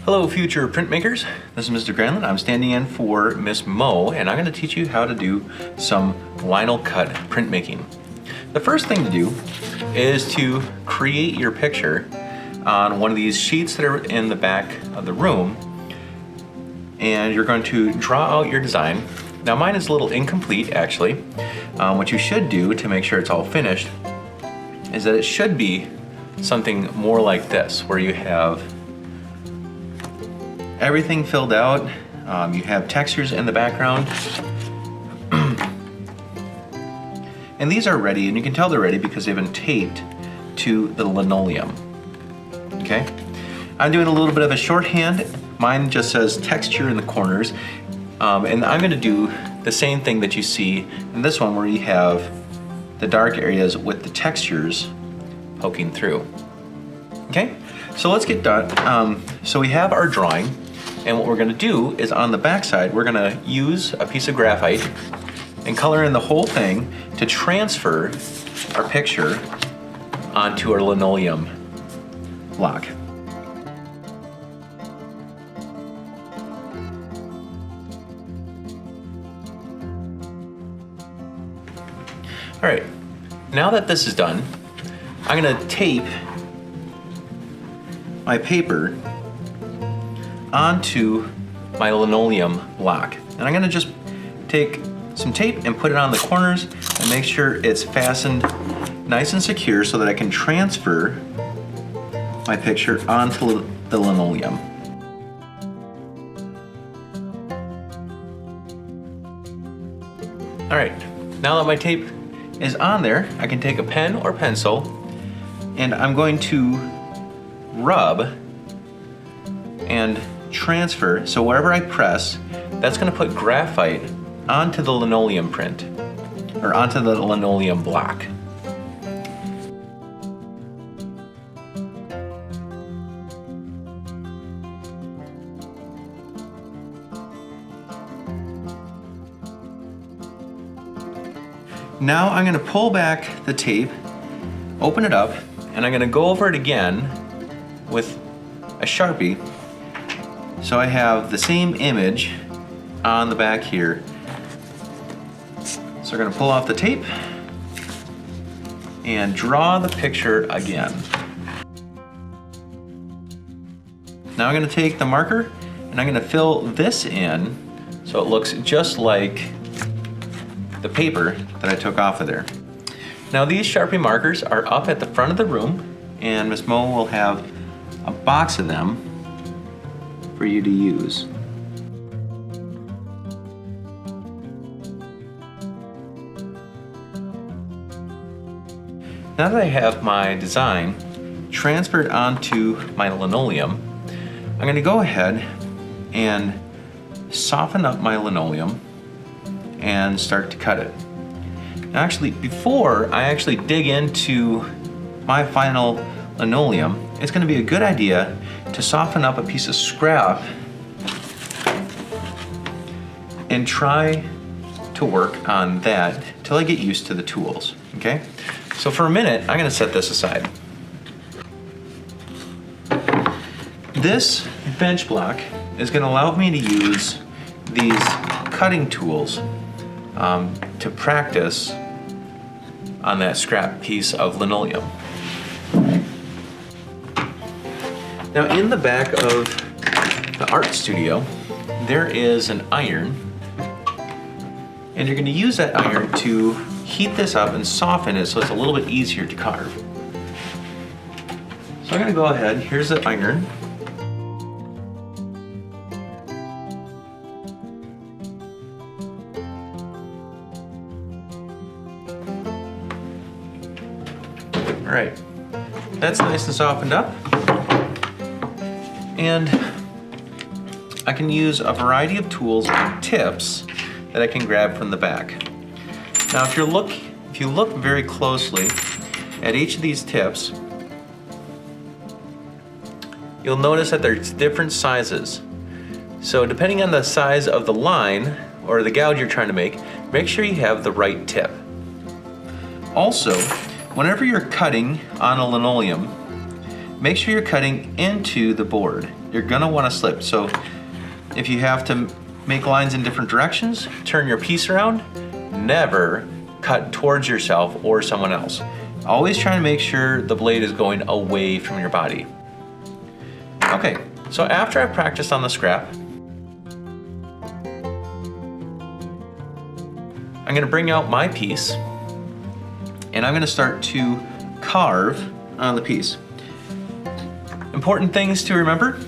Hello future printmakers, this is Mr. Granlund. I'm standing in for Miss Mo and I'm going to teach you how to do some lino cut printmaking. The first thing to do is to create your picture on one of these sheets that are in the back of the room, and you're going to draw out your design. Now mine is a little incomplete actually. What you should do to make sure it's all finished is that it should be something more like this, where you have everything filled out, you have textures in the background, and these are ready, and you can tell they're ready because they've been taped to the linoleum. Okay, I'm doing a little bit of a shorthand. Mine just says texture in the corners, and I'm going to do the same thing that you see in this one, where you have the dark areas with the textures poking through. Okay, so let's get done. So we have our drawing, and what we're going to do is on the back side we're going to use a piece of graphite and color in the whole thing to transfer our picture onto our linoleum block. All right, now that this is done, I'm going to tape my paper onto my linoleum block. And I'm going to just take some tape and put it on the corners and make sure it's fastened nice and secure so that I can transfer my picture onto the linoleum. All right, now that my tape is on there, I can take a pen or pencil and I'm going to rub and transfer. So wherever I press, that's going to put graphite onto the linoleum print, or onto the linoleum block. Now I'm going to pull back the tape, open it up, and I'm going to go over it again with a Sharpie, so I have the same image on the back here. So we're going to pull off the tape and draw the picture again. Now I'm going to take the marker and I'm going to fill this in so it looks just like the paper that I took off of there. Now these Sharpie markers are up at the front of the room, and Miss Mo will have a box of them for you to use. Now that I have my design transferred onto my linoleum, I'm going to go ahead and soften up my linoleum and start to cut it. Now actually, before I actually dig into my final linoleum, it's going to be a good idea to soften up a piece of scrap and try to work on that till I get used to the tools. Okay, so for a minute I'm going to set this aside. This bench block is going to allow me to use these cutting tools to practice on that scrap piece of linoleum. Now in the back of the art studio, there is an iron, and you're going to use that iron to heat this up and soften it so it's a little bit easier to carve. So I'm going to go ahead, here's the iron. All right, that's nice and softened up. And I can use a variety of tools and tips that I can grab from the back. Now if you look very closely at each of these tips, you'll notice that there's different sizes. So depending on the size of the line or the gouge you're trying to make sure you have the right tip. Also, whenever you're cutting on a linoleum, make sure you're cutting into the board. You're gonna wanna slip. So if you have to make lines in different directions, turn your piece around, never cut towards yourself or someone else. Always try to make sure the blade is going away from your body. Okay, so after I've practiced on the scrap, I'm gonna bring out my piece and I'm gonna start to carve on the piece. Important things to remember,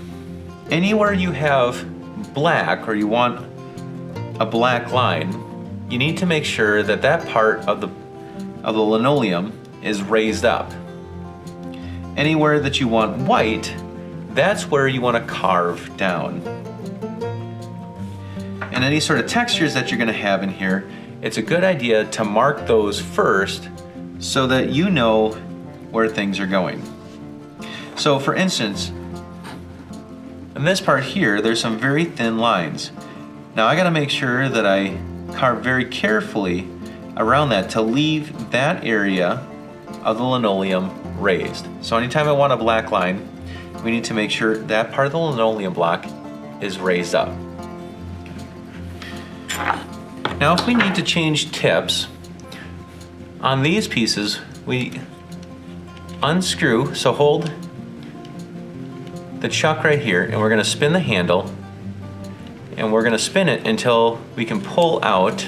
anywhere you have black or you want a black line, you need to make sure that that part of the linoleum is raised up. Anywhere that you want white, that's where you want to carve down. And any sort of textures that you're going to have in here, it's a good idea to mark those first so that you know where things are going. So for instance, in this part here, there's some very thin lines. Now I got to make sure that I carve very carefully around that to leave that area of the linoleum raised. So anytime I want a black line, we need to make sure that part of the linoleum block is raised up. Now if we need to change tips, on these pieces we unscrew, so hold the chuck right here and we're going to spin the handle and we're going to spin it until we can pull out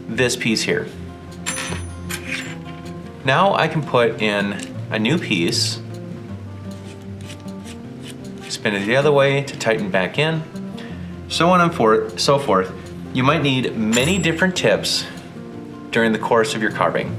this piece here. Now I can put in a new piece, spin it the other way to tighten back in, so on and so forth. You might need many different tips during the course of your carving.